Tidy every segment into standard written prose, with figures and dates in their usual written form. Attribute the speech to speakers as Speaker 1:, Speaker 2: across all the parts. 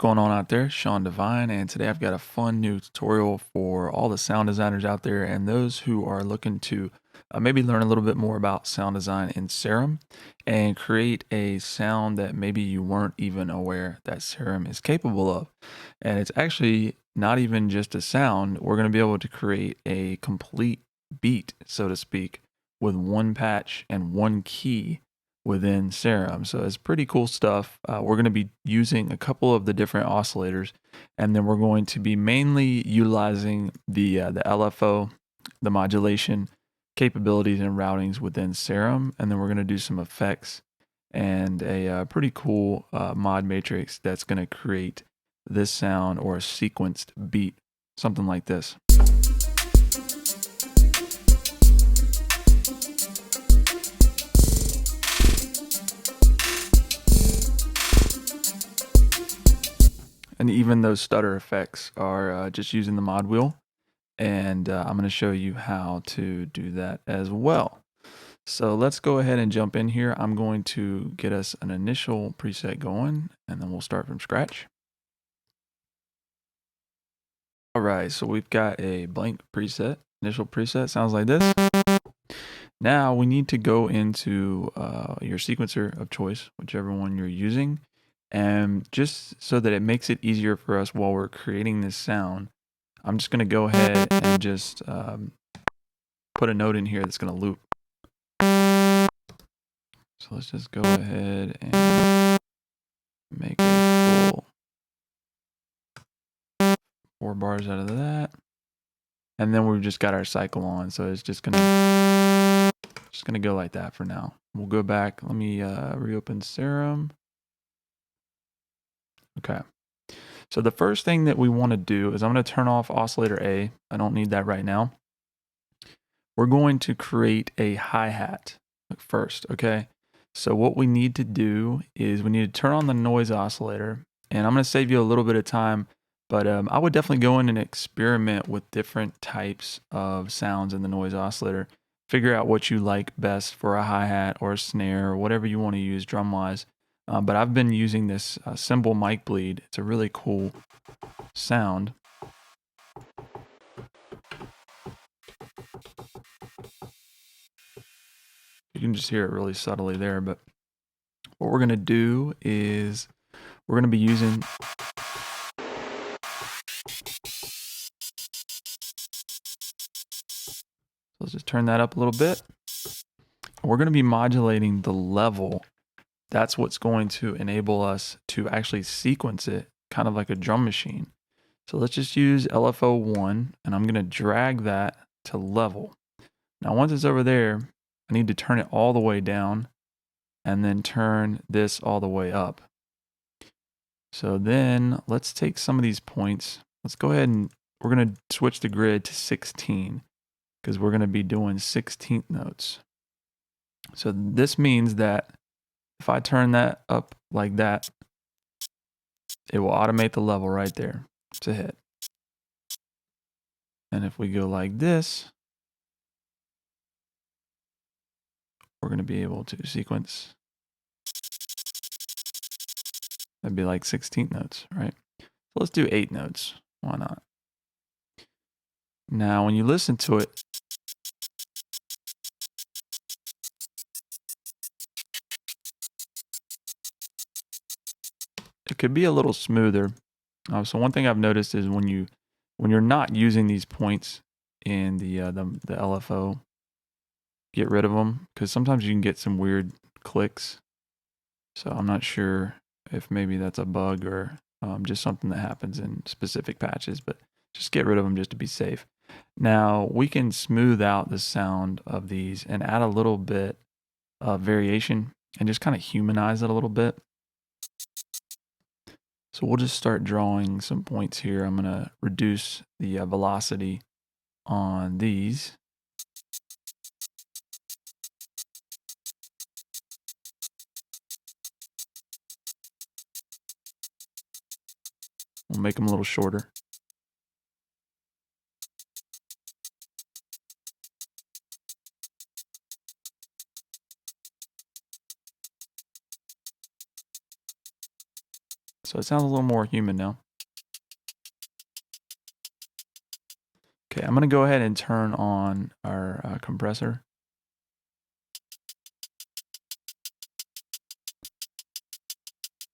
Speaker 1: going on out there? Sean Devine, and today I've got a fun new tutorial for all the sound designers out there and those who are looking to maybe learn a little bit more about sound design in Serum and create a sound that maybe you weren't even aware that Serum is capable of. And it's actually not even just a sound. We're going to be able to create a complete beat, so to speak, with one patch and one key within Serum. So it's pretty cool stuff. We're going to be using a couple of the different oscillators, and then we're going to be mainly utilizing the LFO, the modulation capabilities and routings within Serum, and then we're going to do some effects and a pretty cool mod matrix that's going to create this sound or a sequenced beat, something like this. And even those stutter effects are just using the mod wheel. And I'm going to show you how to do that as well. So let's go ahead and jump in here. I'm going to get us an initial preset going, and then we'll start from scratch. All right, so we've got a blank preset. Initial preset sounds like this. Now we need to go into your sequencer of choice, whichever one you're using. And just so that it makes it easier for us while we're creating this sound, I'm just going to go ahead and just put a note in here that's going to loop. So let's just go ahead and make a full 4 bars out of that. And then we've just got our cycle on. So it's just going to go like that for now. We'll go back. Let me reopen Serum. Okay. So the first thing that we want to do is I'm going to turn off oscillator A. I don't need that right now. We're going to create a hi-hat first, okay? So what we need to do is we need to turn on the noise oscillator, and I'm going to save you a little bit of time, but I would definitely go in and experiment with different types of sounds in the noise oscillator. Figure out what you like best for a hi-hat or a snare or whatever you want to use drum-wise. But I've been using this cymbal mic bleed. It's a really cool sound. You can just hear it really subtly there, but what we're going to do is we're going to be using let's just turn that up a little bit. We're going to be modulating the level. That's what's going to enable us to actually sequence it, kind of like a drum machine. So let's just use LFO 1, and I'm going to drag that to level. Now, once it's over there, I need to turn it all the way down and then turn this all the way up. So then let's take some of these points. Let's go ahead and we're going to switch the grid to 16 because we're going to be doing 16th notes. So this means that if I turn that up like that, it will automate the level right there to hit. And if we go like this, we're going to be able to sequence. That'd be like 16th notes, right? So let's do 8 notes. Why not? Now, when you listen to it, it could be a little smoother. So one thing I've noticed is when you're not using these points in the LFO, get rid of them because sometimes you can get some weird clicks. So I'm not sure if maybe that's a bug or just something that happens in specific patches, but just get rid of them just to be safe. Now we can smooth out the sound of these and add a little bit of variation and just kind of humanize it a little bit. So we'll just start drawing some points here. I'm going to reduce the velocity on these. We'll make them a little shorter. So it sounds a little more human now. Okay, I'm going to go ahead and turn on our compressor.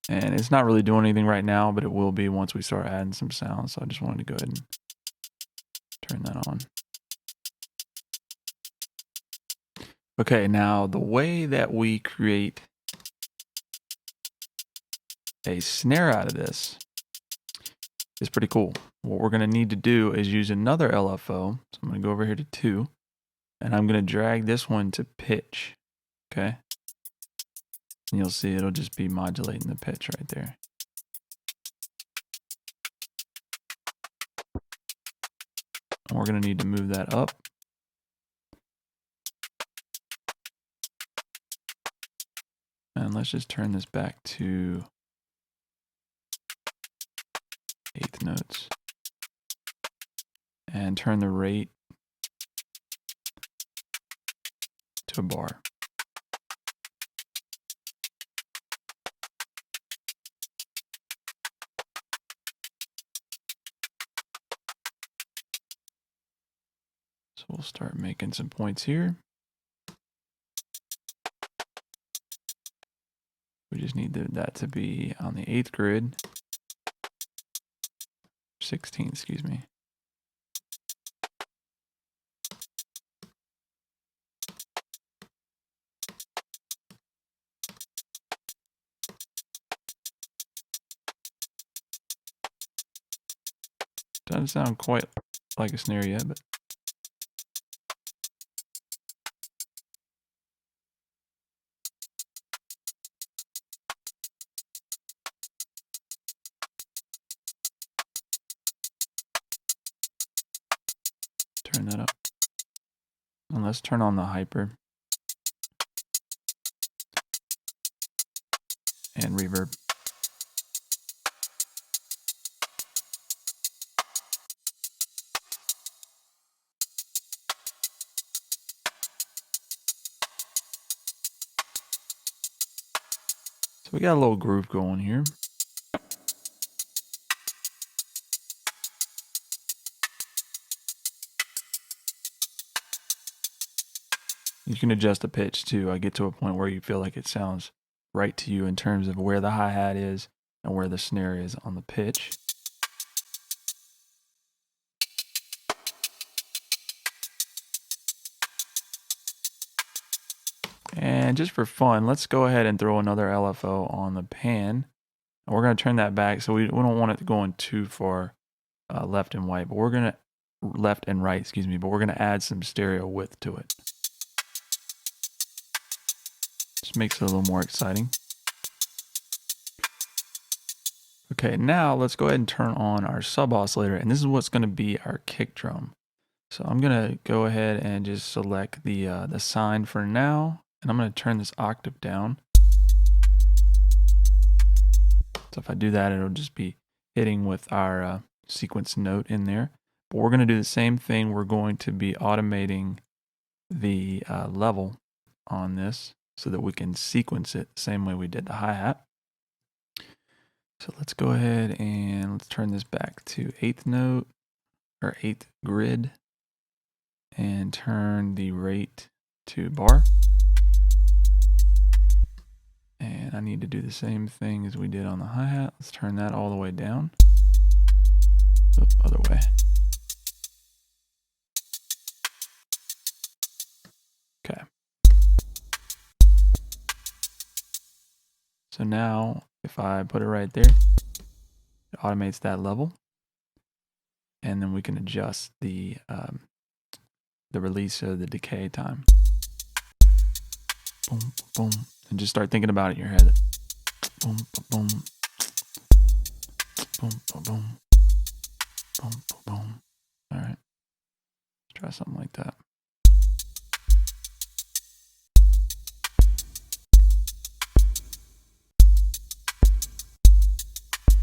Speaker 1: And it's not really doing anything right now, but it will be once we start adding some sounds. So I just wanted to go ahead and turn that on. Okay, now the way that we create a snare out of this is pretty cool. What we're going to need to do is use another LFO. So I'm going to go over here to 2, and I'm going to drag this one to pitch. Okay. And you'll see it'll just be modulating the pitch right there. And we're going to need to move that up. And let's just turn this back to 8th notes. And turn the rate to a bar. So we'll start making some points here. We just need that to be on the 8th grid. 16th, excuse me. Doesn't sound quite like a snare yet, but turn that up. And let's turn on the hyper and reverb. So we got a little groove going here. You can adjust the pitch too. I get to a point where you feel like it sounds right to you in terms of where the hi-hat is and where the snare is on the pitch. And just for fun, let's go ahead and throw another LFO on the pan. And we're going to turn that back, so we don't want it going too far left and right, but we're going to left and right, excuse me, but we're going to add some stereo width to it. Just makes it a little more exciting. Okay, now let's go ahead and turn on our sub oscillator, and this is what's going to be our kick drum. So I'm going to go ahead and just select the sine for now, and I'm going to turn this octave down. So if I do that, it'll just be hitting with our sequence note in there. But we're going to do the same thing. We're going to be automating the level on this so that we can sequence it the same way we did the hi-hat. So let's go ahead and let's turn this back to 8th note or 8th grid and turn the rate to bar. And I need to do the same thing as we did on the hi-hat. Let's turn that all the way down. Oh, other way. Okay. So now if I put it right there, it automates that level. And then we can adjust the release of the decay time. Boom, boom. And just start thinking about it in your head. Boom, boom, boom. Boom, boom, boom. Boom, boom, boom. All right. Let's try something like that.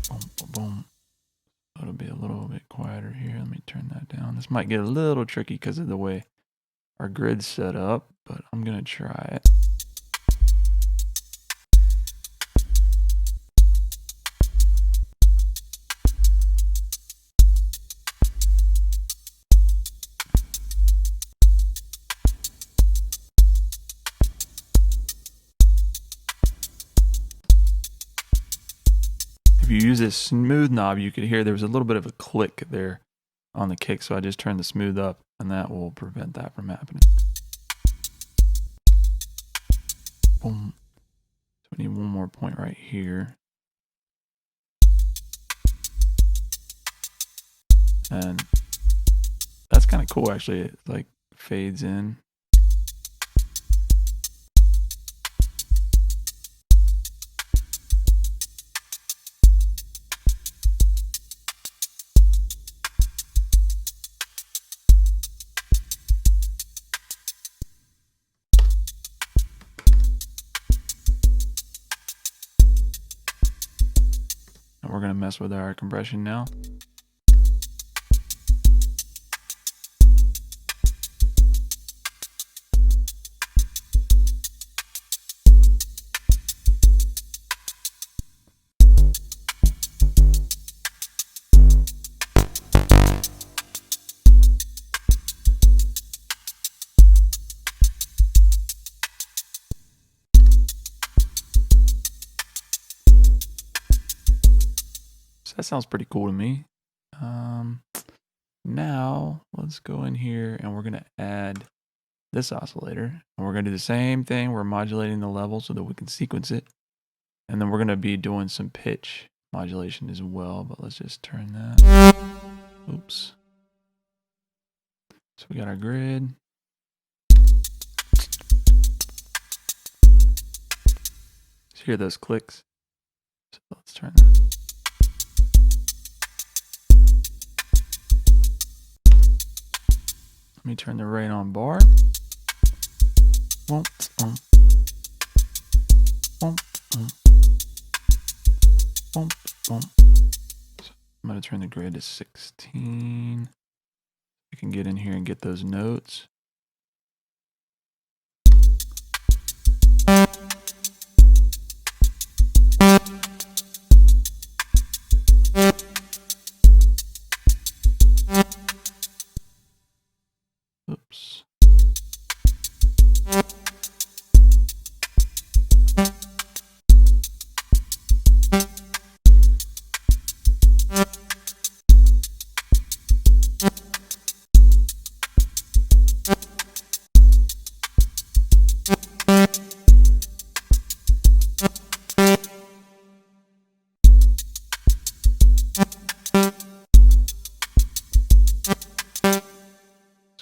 Speaker 1: Boom, boom, boom. It'll be a little bit quieter here. Let me turn that down. This might get a little tricky because of the way our grid's set up, but I'm going to try it. if you use this smooth knob, you could hear there was a little bit of a click there on the kick, so I just turned the smooth up, and that will prevent that from happening. Boom. So we need one more point right here. And that's kind of cool, actually. It like fades in. And we're going to mess with our compression now. That sounds pretty cool to me. Now let's go in here and we're going to add this oscillator. And we're going to do the same thing. We're modulating the level so that we can sequence it. And then we're going to be doing some pitch modulation as well. But let's just turn that. Oops. So we got our grid. So hear those clicks. So let's turn that. Let me turn the rate on bar. So I'm going to turn the grid to 16. You can get in here and get those notes. Oops.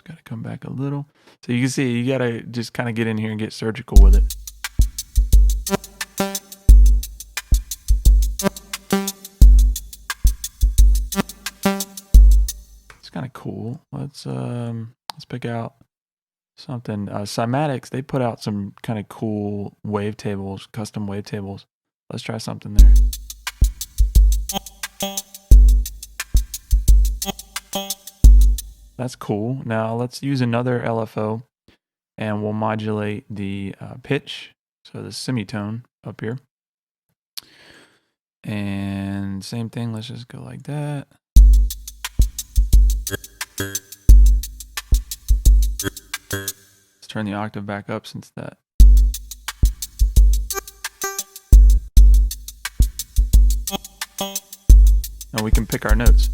Speaker 1: Got to come back a little. So you can see you got to just kind of get in here and get surgical with it. It's kind of cool. Let's pick out something. Cymatics, they put out some kind of cool wavetables, custom wavetables. Let's try something there. That's cool. Now let's use another LFO and we'll modulate the pitch. So the semitone up here. And same thing, let's just go like that. Let's turn the octave back up since that. Now we can pick our notes.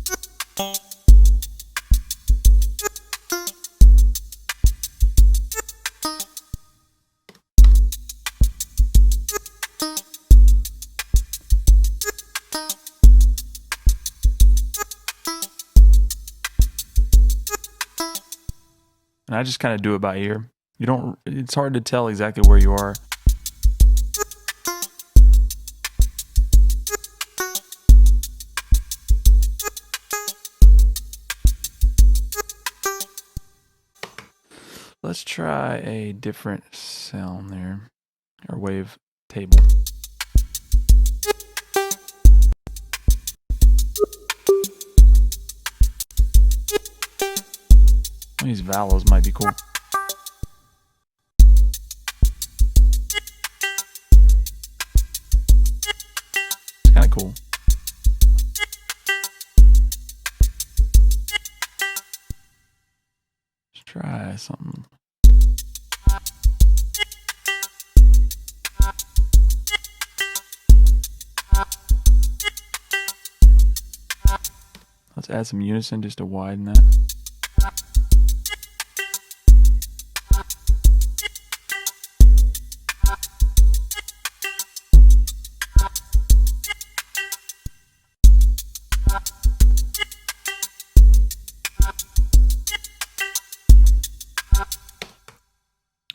Speaker 1: And I just kind of do it by ear. It's hard to tell exactly where you are. Let's try a different sound there, or wave table. These valos might be cool. It's kind of cool. Let's try something. let's add some unison just to widen that.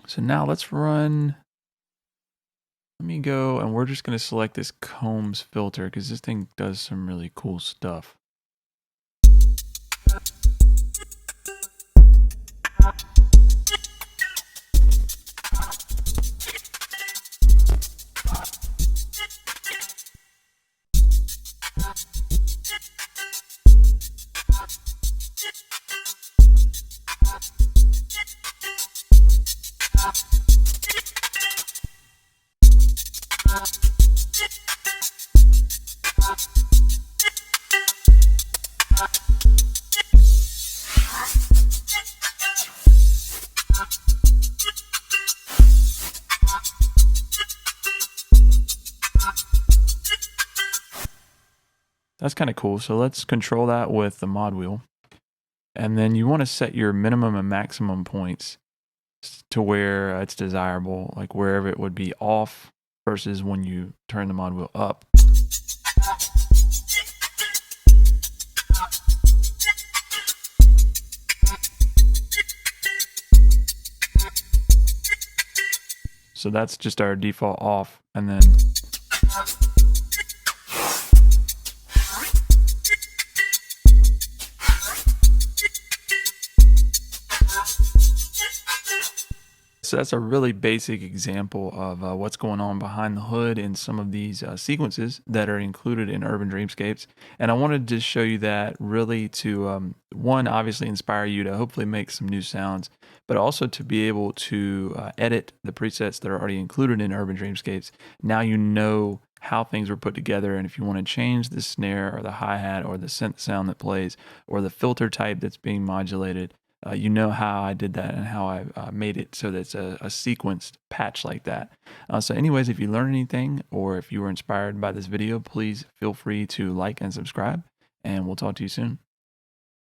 Speaker 1: So now let's run, let me go, and we're just going to select this combs filter because this thing does some really cool stuff. That's kind of cool. So let's control that with the mod wheel. And then you want to set your minimum and maximum points to where it's desirable, like wherever it would be off versus when you turn the mod wheel up. So that's just our default off, and then so that's a really basic example of what's going on behind the hood in some of these sequences that are included in Urban Dreamscapes. And I wanted to show you that really to, one, obviously inspire you to hopefully make some new sounds, but also to be able to edit the presets that are already included in Urban Dreamscapes. Now you know how things were put together, and if you want to change the snare or the hi-hat or the synth sound that plays or the filter type that's being modulated, you know how I did that and how I made it so that it's a sequenced patch like that. So anyways, if you learned anything or if you were inspired by this video, please feel free to like and subscribe, and we'll talk to you soon.